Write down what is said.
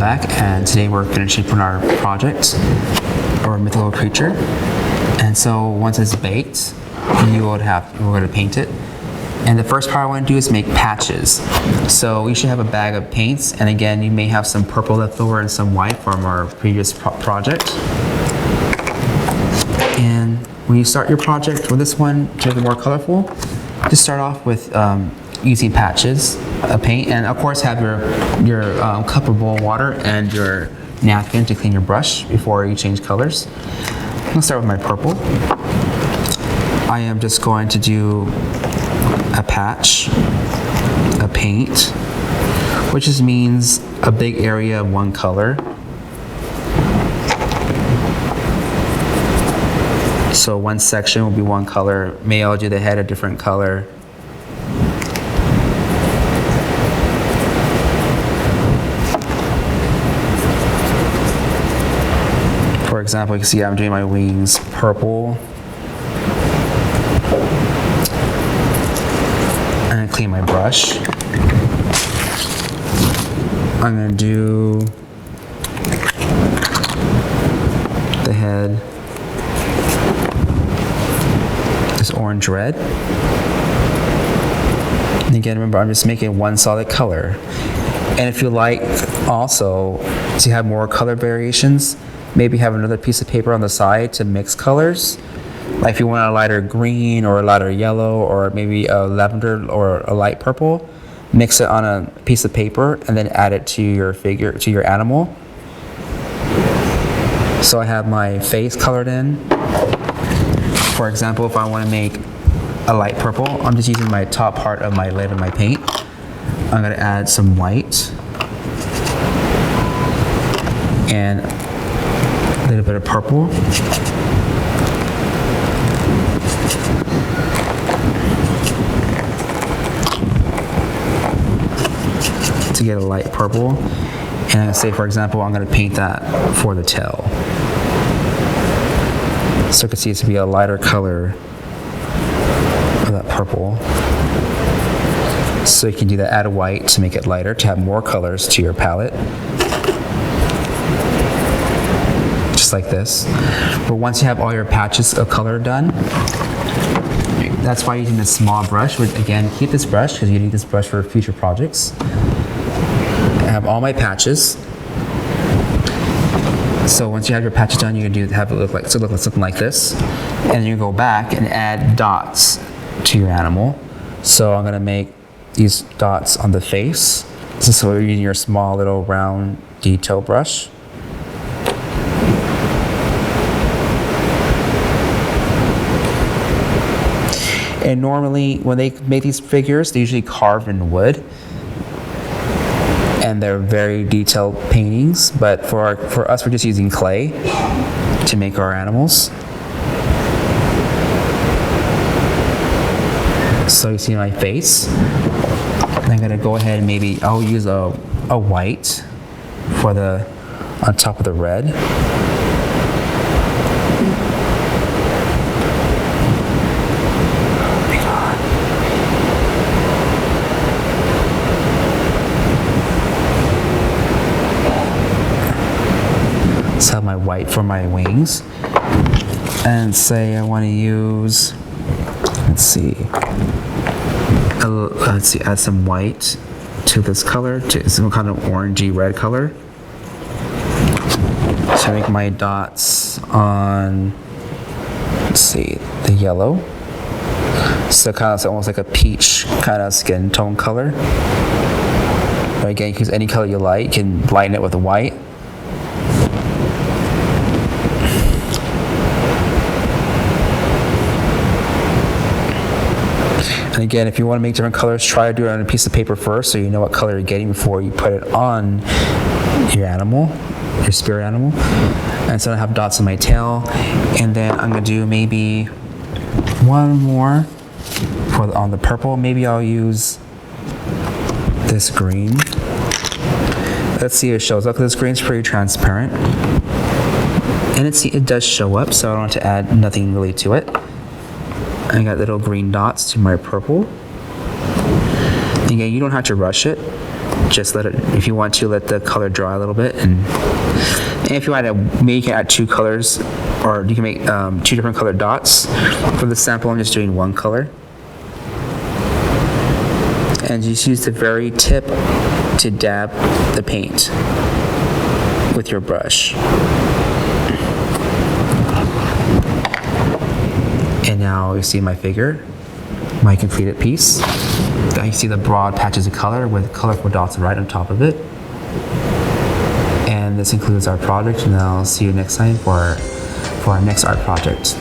back, and today we're finishing on our project, our mythical creature. And so once it's baked, we're going to paint it. And the first part I want to do is make patches. So you should have a bag of paints, and again, you may have some purple left over and some white from our previous project. And when you start your project with this one to make it more colorful, just start off with using patches of paint, and of course have your cup of boiling water and your napkin to clean your brush before you change colors. I'm going to start with my purple. I am just going to do a patch of paint, which just means a big area of one color. So one section will be one color. Maybe I'll do the head a different color. For example, you can see I'm doing my wings purple. I'm going to clean my brush. I'm going to do the head, this orange red. And again, remember, I'm just making one solid color. And if you like also to have more color variations, maybe have another piece of paper on the side to mix colors. Like if you want a lighter green or a lighter yellow or maybe a lavender or a light purple, mix it on a piece of paper and then add it to your figure, to your animal. So I have my face colored in. For example, if I want to make a light purple, I'm just using my top part of my lid of my paint. I'm going to add some white and a little bit of purple. To get a light purple. And say, for example, I'm going to paint that for the tail. So you can see it's to be a lighter color of that purple. So you can do that, add a white to make it lighter, to have more colors to your palette. Just like this. But once you have all your patches of color done, that's why using this small brush. Which again, keep this brush because you need this brush for future projects. I have all my patches. So once you have your patches done, you can have it look like something like this, and you go back and add dots to your animal. So I'm going to make these dots on the face. So you're using your small little round detail brush. And normally, when they make these figures, they usually carve in wood. And they're very detailed paintings, but for us, we're just using clay to make our animals. So you see my face. I'm gonna go ahead and maybe I'll use a white for on top of the red. Have my white for my wings, and say I want to use, add some white to this color, to some kind of orangey red color. So make my dots on, the yellow. So kind of almost like a peach kind of skin tone color. But again, you can use any color you like. You can lighten it with the white. And again, if you want to make different colors, try to do it on a piece of paper first so you know what color you're getting before you put it on your animal, your spirit animal. And so I have dots on my tail, and then I'm going to do maybe one more on the purple. Maybe I'll use this green. Let's see if it shows up. This green's pretty transparent. And it does show up, so I don't have to add nothing really to it. I got little green dots to my purple. Again, you don't have to rush it. just let it, if you want to, let the color dry a little bit. And if you want to, maybe you can add 2 colors, or you can make 2 different colored dots. For the sample, I'm just doing 1 color. And just use the very tip to dab the paint with your brush. And now you see my figure, my completed piece. You see the broad patches of color with colorful dots right on top of it. And this concludes our project, and I'll see you next time for our next art project.